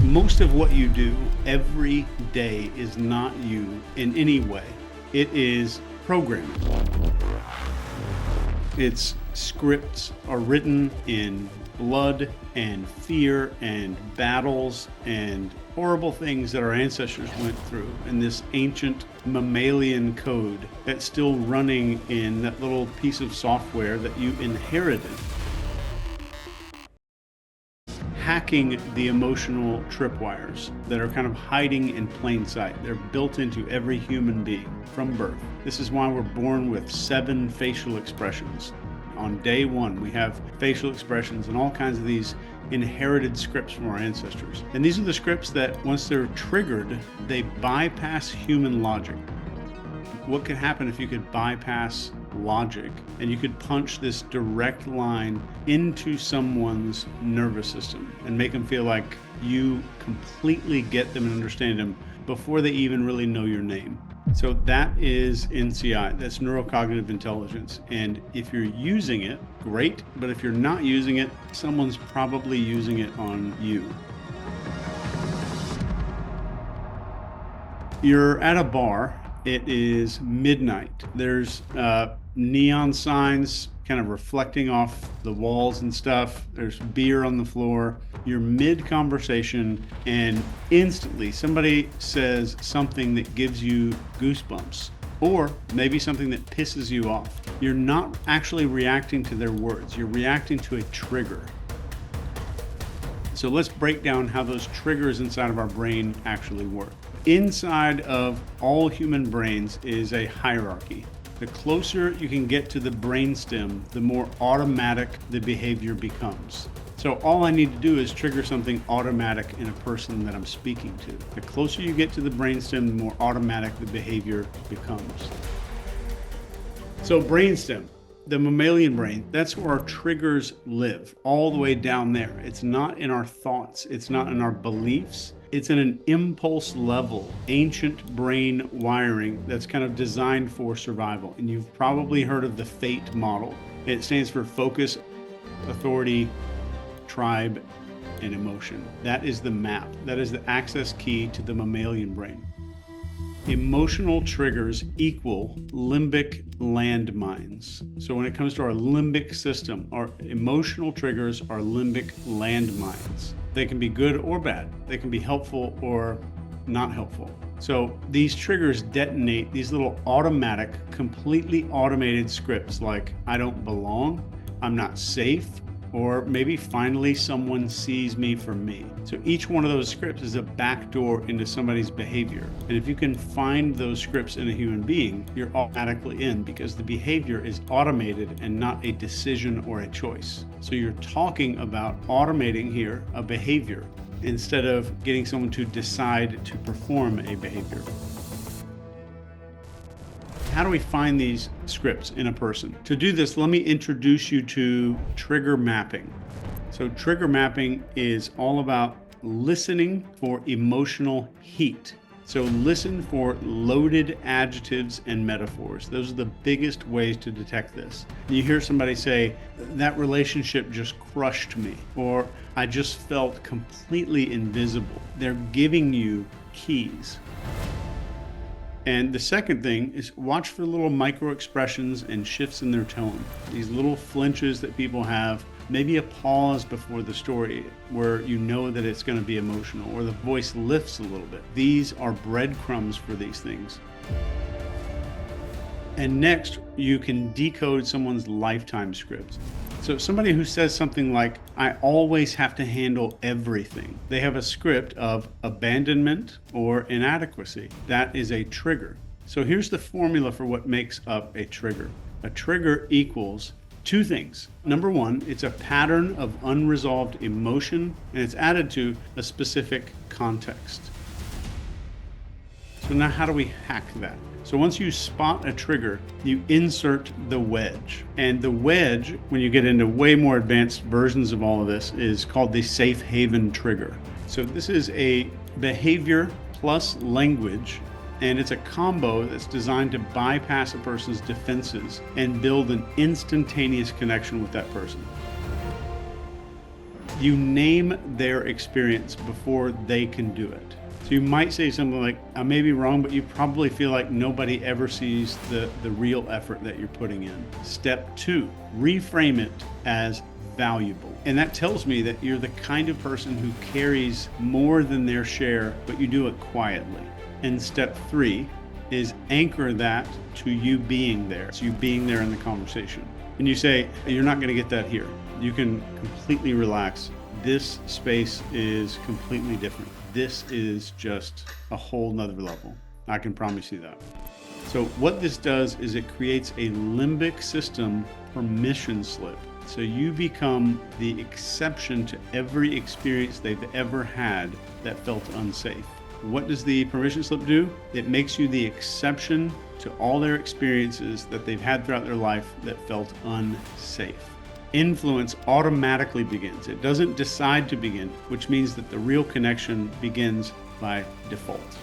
Most of what you do every day is not you in any way. It is programming. Its scripts are written in blood and fear and battles and horrible things that our ancestors went through, and this ancient mammalian code that's still running in that little piece of software that you inherited. Hacking the emotional tripwires that are kind of hiding in plain sight. They're built into every human being from birth. This is why we're born with 7 facial expressions. On day 1, we have facial expressions and all kinds of these inherited scripts from our ancestors. And these are the scripts that, once they're triggered, they bypass human logic. What could happen if you could bypass logic and you could punch this direct line into someone's nervous system and make them feel like you completely get them and understand them before they even really know your name? So that is NCI, that's Neurocognitive Intelligence. And if you're using it, great. But if you're not using it, someone's probably using it on you. You're at a bar. It is midnight. There's neon signs kind of reflecting off the walls and stuff. There's beer on the floor. You're mid-conversation, and instantly somebody says something that gives you goosebumps, or maybe something that pisses you off. You're not actually reacting to their words. You're reacting to a trigger. So let's break down how those triggers inside of our brain actually work. Inside of all human brains is a hierarchy. The closer you can get to the brainstem, the more automatic the behavior becomes. So all I need to do is trigger something automatic in a person that I'm speaking to. The closer you get to the brainstem, the more automatic the behavior becomes. So brainstem, the mammalian brain, that's where our triggers live, all the way down there. It's not in our thoughts. It's not in our beliefs. It's in an impulse level, ancient brain wiring that's kind of designed for survival. And you've probably heard of the FATE model. It stands for focus, authority, tribe, and emotion. That is the map. That is the access key to the mammalian brain. Emotional triggers equal limbic landmines. So when it comes to our limbic system, our emotional triggers are limbic landmines. They can be good or bad. They can be helpful or not helpful. So these triggers detonate these little automatic, completely automated scripts like, I don't belong, I'm not safe, or maybe finally someone sees me for me. So each one of those scripts is a backdoor into somebody's behavior. And if you can find those scripts in a human being, you're automatically in, because the behavior is automated and not a decision or a choice. So you're talking about automating here a behavior instead of getting someone to decide to perform a behavior. How do we find these scripts in a person? To do this, let me introduce you to trigger mapping. So trigger mapping is all about listening for emotional heat. So listen for loaded adjectives and metaphors. Those are the biggest ways to detect this. You hear somebody say, that relationship just crushed me, or I just felt completely invisible. They're giving you keys. And the second thing is watch for little micro expressions and shifts in their tone. These little flinches that people have, maybe a pause before the story where you know that it's going to be emotional, or the voice lifts a little bit. These are breadcrumbs for these things. And next, you can decode someone's lifetime scripts. So somebody who says something like, I always have to handle everything. They have a script of abandonment or inadequacy. That is a trigger. So here's the formula for what makes up a trigger. A trigger equals 2 things. Number 1, it's a pattern of unresolved emotion, and it's added to a specific context. So now how do we hack that? So once you spot a trigger, you insert the wedge. And the wedge, when you get into way more advanced versions of all of this, is called the safe haven trigger. So this is a behavior plus language, and it's a combo that's designed to bypass a person's defenses and build an instantaneous connection with that person. You name their experience before they can do it. So you might say something like, I may be wrong, but you probably feel like nobody ever sees the real effort that you're putting in. Step 2, reframe it as valuable. And that tells me that you're the kind of person who carries more than their share, but you do it quietly. And step 3 is anchor that to you being there. So you being there in the conversation. And you say, you're not going to get that here. You can completely relax. This space is completely different. This is just a whole nother level. I can promise you that. So what this does is it creates a limbic system permission slip. So you become the exception to every experience they've ever had that felt unsafe. What does the permission slip do? It makes you the exception to all their experiences that they've had throughout their life that felt unsafe. Influence automatically begins. It doesn't decide to begin, which means that the real connection begins by default.